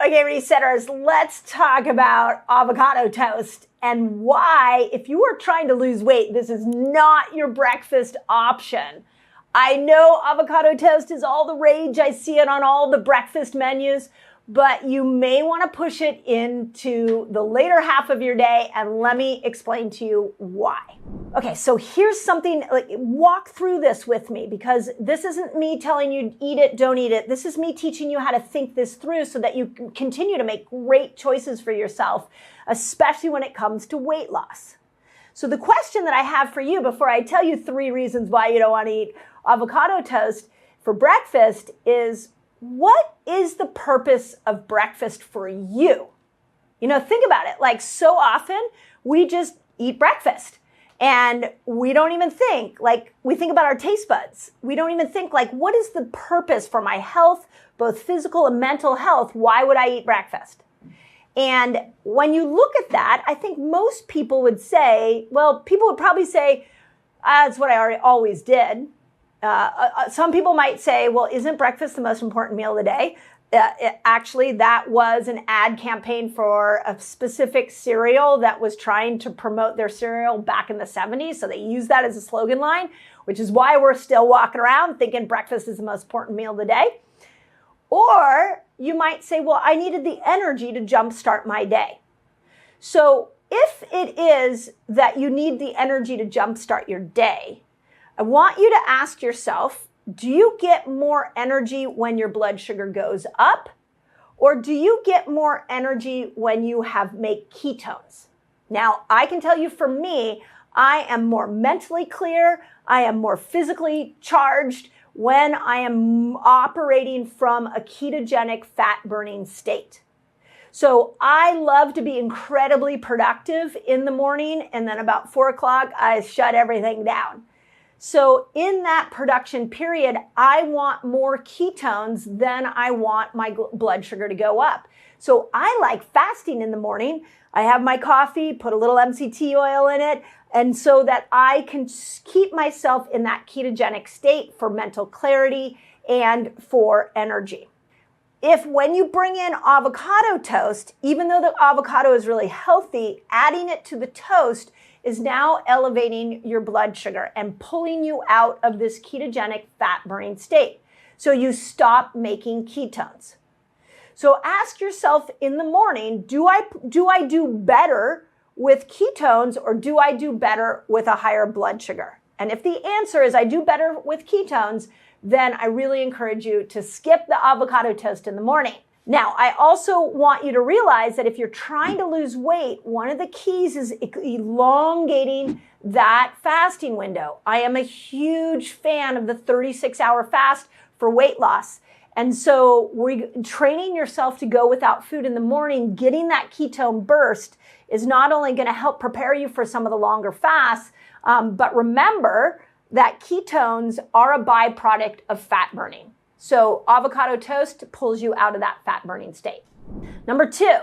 Okay, resetters, let's talk about avocado toast and why, if you are trying to lose weight, this is not your breakfast option. I know avocado toast is all the rage. I see it on all the breakfast menus, but you may want to push it into the later half of your day, and let me explain to you why. Okay, so here's something, walk through this with me, because this isn't me telling you eat it, don't eat it. This is me teaching you how to think this through so that you can continue to make great choices for yourself, especially when it comes to weight loss. So the question that I have for you before I tell you 3 reasons why you don't want to eat avocado toast for breakfast is, what is the purpose of breakfast for you? You know, think about it. Like, so often we just eat breakfast and we don't even think, like, we think about our taste buds. We don't even think, like, what is the purpose for my health, both physical and mental health? Why would I eat breakfast? And when you look at that, I think most people would say, well, people would probably say, that's what I always did. Some people might say, well, isn't breakfast the most important meal of the day? Actually, that was an ad campaign for a specific cereal that was trying to promote their cereal back in the 70s. So they used that as a slogan line, which is why we're still walking around thinking breakfast is the most important meal of the day. Or you might say, well, I needed the energy to jumpstart my day. So if it is that you need the energy to jumpstart your day, I want you to ask yourself, do you get more energy when your blood sugar goes up? Or do you get more energy when you make ketones? Now, I can tell you for me, I am more mentally clear. I am more physically charged when I am operating from a ketogenic fat burning state. So I love to be incredibly productive in the morning, and then about 4 o'clock, I shut everything down. So in that production period, I want more ketones than I want my blood sugar to go up. So I like fasting in the morning. I have my coffee, put a little MCT oil in it, and so that I can keep myself in that ketogenic state for mental clarity and for energy. If when you bring in avocado toast, even though the avocado is really healthy, adding it to the toast is now elevating your blood sugar and pulling you out of this ketogenic fat burning state. So you stop making ketones. So ask yourself in the morning, do I do better with ketones, or do I do better with a higher blood sugar? And if the answer is I do better with ketones, then I really encourage you to skip the avocado toast in the morning. Now, I also want you to realize that if you're trying to lose weight, one of the keys is elongating that fasting window. I am a huge fan of the 36-hour fast for weight loss. And so training yourself to go without food in the morning, getting that ketone burst is not only going to help prepare you for some of the longer fasts, but remember that ketones are a byproduct of fat burning. So avocado toast pulls you out of that fat burning state. Number 2,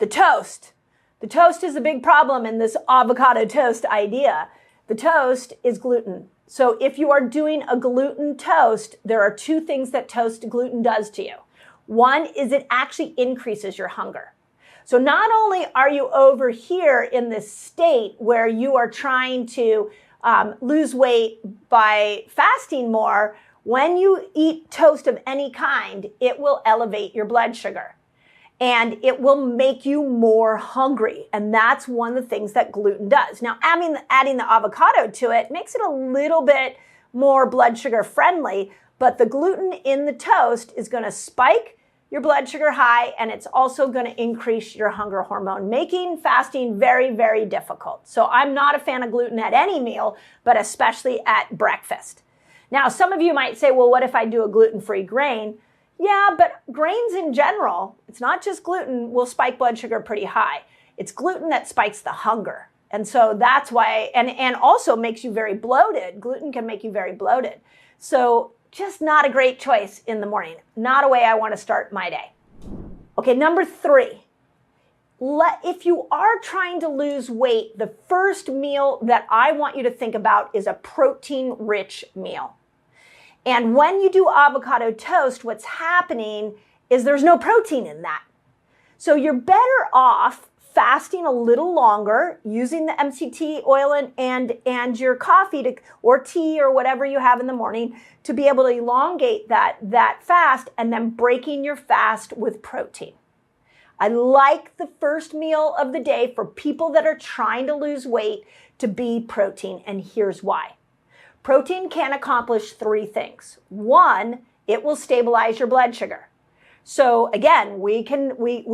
the toast. The toast is a big problem in this avocado toast idea. The toast is gluten. So if you are doing a gluten toast, there are 2 things that toast gluten does to you. One is it actually increases your hunger. So not only are you over here in this state where you are trying to lose weight by fasting more, when you eat toast of any kind, it will elevate your blood sugar and it will make you more hungry. And that's one of the things that gluten does. Now, adding the avocado to it makes it a little bit more blood sugar friendly, but the gluten in the toast is going to spike your blood sugar high, and it's also going to increase your hunger hormone, making fasting very, very difficult. So I'm not a fan of gluten at any meal, but especially at breakfast. Now, some of you might say, well, what if I do a gluten-free grain? Yeah, but grains in general, it's not just gluten, will spike blood sugar pretty high. It's gluten that spikes the hunger. And so that's why, and also makes you very bloated. Gluten can make you very bloated. So just not a great choice in the morning. Not a way I want to start my day. Okay, number 3. If you are trying to lose weight, the first meal that I want you to think about is a protein-rich meal. And when you do avocado toast, what's happening is there's no protein in that. So you're better off fasting a little longer, using the MCT oil and your coffee or tea or whatever you have in the morning to be able to elongate that fast, and then breaking your fast with protein. I like the first meal of the day for people that are trying to lose weight to be protein, and here's why. Protein can accomplish 3 things. 1, it will stabilize your blood sugar. So again, we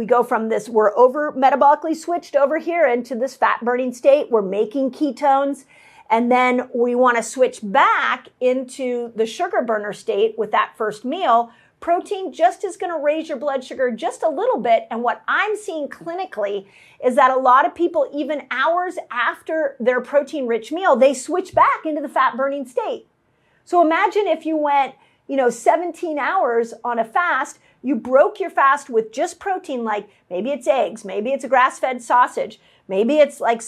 go from this, we're over metabolically switched over here into this fat burning state. We're making ketones, and then we want to switch back into the sugar burner state with that first meal. Protein just is going to raise your blood sugar just a little bit. And what I'm seeing clinically is that a lot of people, even hours after their protein rich meal, they switch back into the fat burning state. So imagine if you went, 17 hours on a fast, you broke your fast with just protein, like maybe it's eggs, maybe it's a grass-fed sausage, maybe it's like,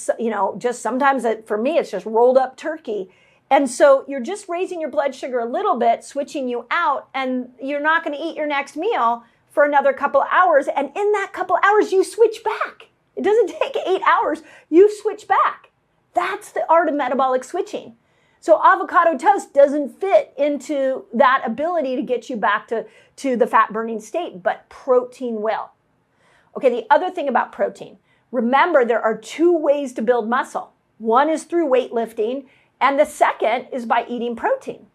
just sometimes for me, it's just rolled up turkey. And so you're just raising your blood sugar a little bit, switching you out, and you're not going to eat your next meal for another couple of hours. And in that couple of hours, you switch back. It doesn't take 8 hours. You switch back. That's the art of metabolic switching. So avocado toast doesn't fit into that ability to get you back to the fat burning state, but protein will. Okay, the other thing about protein, remember there are 2 ways to build muscle. One is through weightlifting, and the second is by eating protein.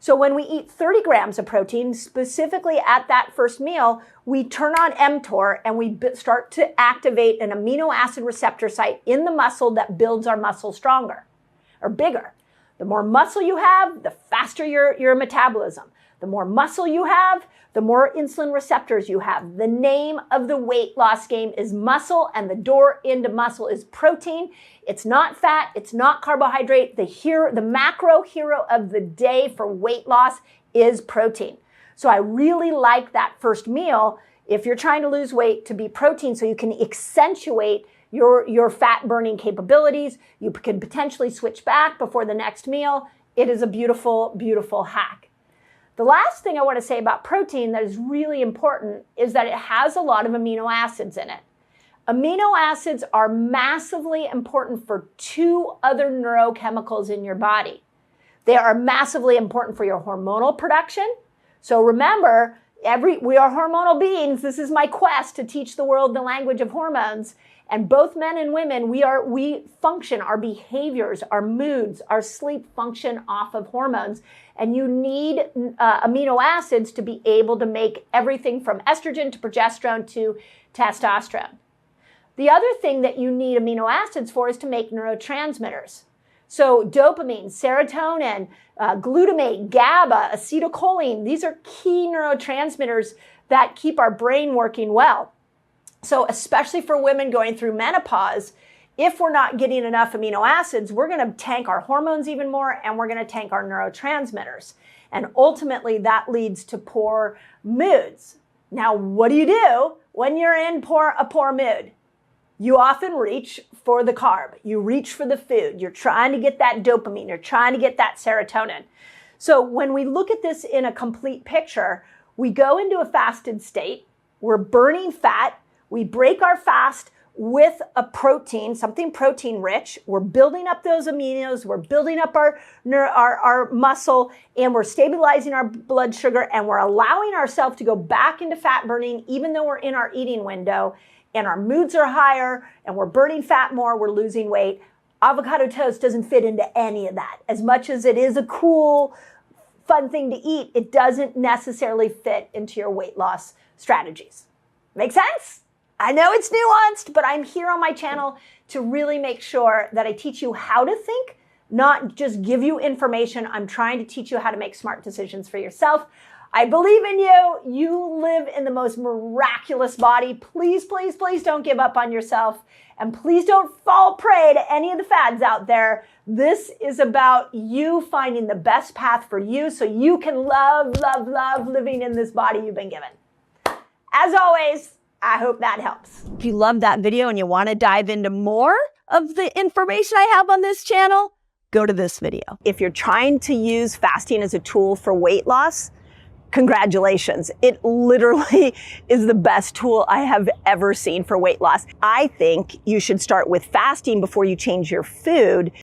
So when we eat 30 grams of protein, specifically at that first meal, we turn on mTOR and we start to activate an amino acid receptor site in the muscle that builds our muscle stronger or bigger. The more muscle you have, the faster your metabolism. The more muscle you have, the more insulin receptors you have. The name of the weight loss game is muscle, and the door into muscle is protein. It's not fat, it's not carbohydrate. The macro hero of the day for weight loss is protein. So I really like that first meal, if you're trying to lose weight, to be protein so you can accentuate your fat burning capabilities. You can potentially switch back before the next meal. It is a beautiful, beautiful hack. The last thing I want to say about protein that is really important is that it has a lot of amino acids in it. Amino acids are massively important for 2 other neurochemicals in your body. They are massively important for your hormonal production. So remember, we are hormonal beings. This is my quest to teach the world the language of hormones. And both men and women, we function, our behaviors, our moods, our sleep function off of hormones. And you need amino acids to be able to make everything from estrogen to progesterone to testosterone. The other thing that you need amino acids for is to make neurotransmitters. So dopamine, serotonin, glutamate, GABA, acetylcholine, these are key neurotransmitters that keep our brain working well. So especially for women going through menopause, if we're not getting enough amino acids, we're going to tank our hormones even more, and we're going to tank our neurotransmitters. And ultimately, that leads to poor moods. Now, what do when you're in a poor mood? You often reach for the carb. You reach for the food. You're trying to get that dopamine. You're trying to get that serotonin. So when we look at this in a complete picture, we go into a fasted state. We're burning fat. We break our fast with a protein, something protein rich. We're building up those aminos. We're building up our muscle, and we're stabilizing our blood sugar, and we're allowing ourselves to go back into fat burning even though we're in our eating window, and our moods are higher, and we're burning fat more, we're losing weight. Avocado toast doesn't fit into any of that. As much as it is a cool, fun thing to eat, it doesn't necessarily fit into your weight loss strategies. Make sense? I know it's nuanced, but I'm here on my channel to really make sure that I teach you how to think, not just give you information. I'm trying to teach you how to make smart decisions for yourself. I believe in you. You live in the most miraculous body. Please, please, please don't give up on yourself. And please don't fall prey to any of the fads out there. This is about you finding the best path for you so you can love, love, love living in this body you've been given. As always, I hope that helps. If you loved that video and you want to dive into more of the information I have on this channel, go to this video. If you're trying to use fasting as a tool for weight loss, congratulations. It literally is the best tool I have ever seen for weight loss. I think you should start with fasting before you change your food,